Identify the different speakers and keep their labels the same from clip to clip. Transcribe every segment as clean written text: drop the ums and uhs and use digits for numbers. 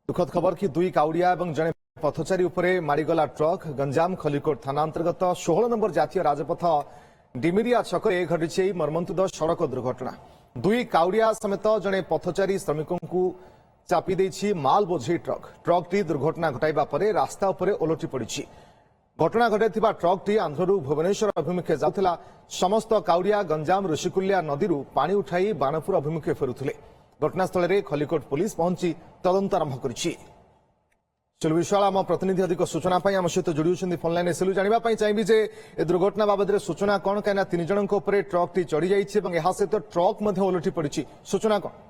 Speaker 1: दुखद खबर कि दुई काउड़िया और जड़े पथचारी उपरे मारिगला ट्रक गंजाम खलिकोट थाना अंतर्गत 16 नंबर जातीय राजपथ डिमिरिया छक घटी मर्मन्तुद सड़क दुर्घटना। दुई काउड़िया समेत जड़े पथचारी श्रमिकों को चापी देछि माल बोझई ट्रकटी दुर्घटना घटाइबा परे रास्ता उपरे ओलटि पड़ी। घटना घटाइथिबा ट्रकटी आंध्ररू भुवनेश्वर अभिमुखे जाउथिला। समस्त काउड़िया गंजाम ऋषिकुल्या नदीरू पानी उठाई बाणपुर अभिमुखे फेरुथिले। घटनास्थल में खलिकोट पुलिस पहुंची तदंत आरंभ करिछि। सिलु विशाल आम प्रतिनिधि अधिक सूचना आम सहित जोड़ी फोन लाइन सिलु जानापी चाहिए जे ए दुर्घटना बाबद सूचना कौन कहीं 3 जन ट्रकटी चढ़ी जाइए सहित ट्रक ओलटि पड़ी सूचना कौन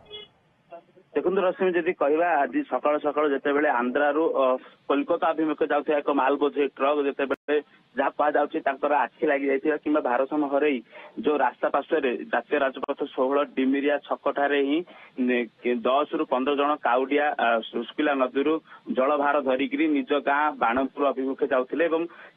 Speaker 2: देखो रश्मि जदि कहवा आज सकाल सकाल जिते आंध्रारू कोलकाता अभिमुखे जाऊा एक माल बोझे ट्रक जिते जहाँ कह आखि लगी जाइए कि भारसाम्य हरई जो रास्ता पार्श्वे जातीय राजपथ 16 डिमिरिया छकठारे ही 10 ରୁ 15 जन काउडिया सुस्किला नदी जलभार धरिक निज गाँ बाणपुर अभिमुखे जाते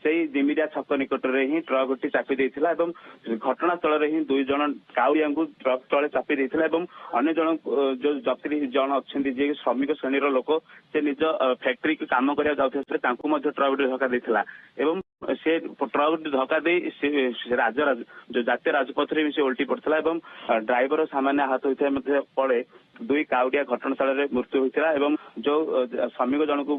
Speaker 2: से डिमिरिया छक निकट में ही ट्रकटी चापी देता। घटनास्थल में ही 2 जन काउडिया ट्रक तले चापी देता। अन्य जन जो यात्री जन अच्छा जी श्रमिक श्रेणी लोक से निज फैक्ट्री काम करा जाते ट्रक धक्का देता। से ट्रक धक्का दे जो जातीय राजपथ में से उल्टी पड़ता। ड्राइवर सामान्य आहत होता पड़े 2 काउडिया घटनास्थल में मृत्यु होता। जो श्रमिक जन को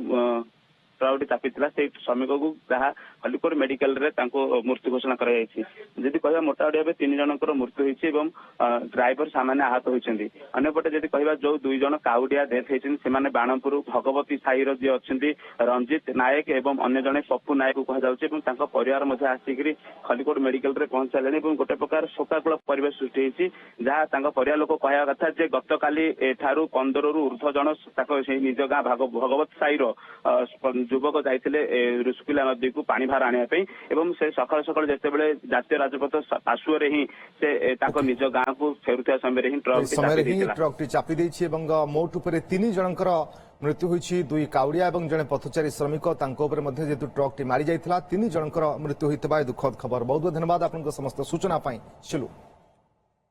Speaker 2: ट्रकटी चापी से श्रमिक को जहाँ खलिकोट मेडिकल मृत्यु घोषणा करी कह मोटामोटी भाव 3 जनकर मृत्यु होती। ड्राइवर सामान्य आहत होती। अंपटे जब कह जो 2 जन काउडिया डेथ होती बाणपुर भगवती साईर जी अच्छा रंजित नायक एवं अन्य जड़े पप्पू नायक कहुच्छे परिवार आसिक खलिकोट मेडिकल पहुंच सारे गोटे प्रकार शोकाकुल परिवेश सृष्टि होती। जहाँ परिवार लोक कह कथा गत काली 15 ରୁ ऊर्ध्व जन निज गाँ भगवत साईर युवक जाते ऋषिकुल्या नदी को पानी भार आने से सकाल सकाल जिते जातीय राजपथ पार्श्वे ही से निज गाँ को फेरुवा समय ही
Speaker 1: ट्रकटी चापी देछि। मोट उपर 3 जनकर मृत्यु होइछि। 2 काउड़िया और जड़े पथचारी श्रमिक जेतु ट्रकटी मारी जाइथिला 3 जनकर मृत्यु होइतबा दुखद खबर। बहुत बहुत धन्यवाद आपन समस्त सूचना सिलु।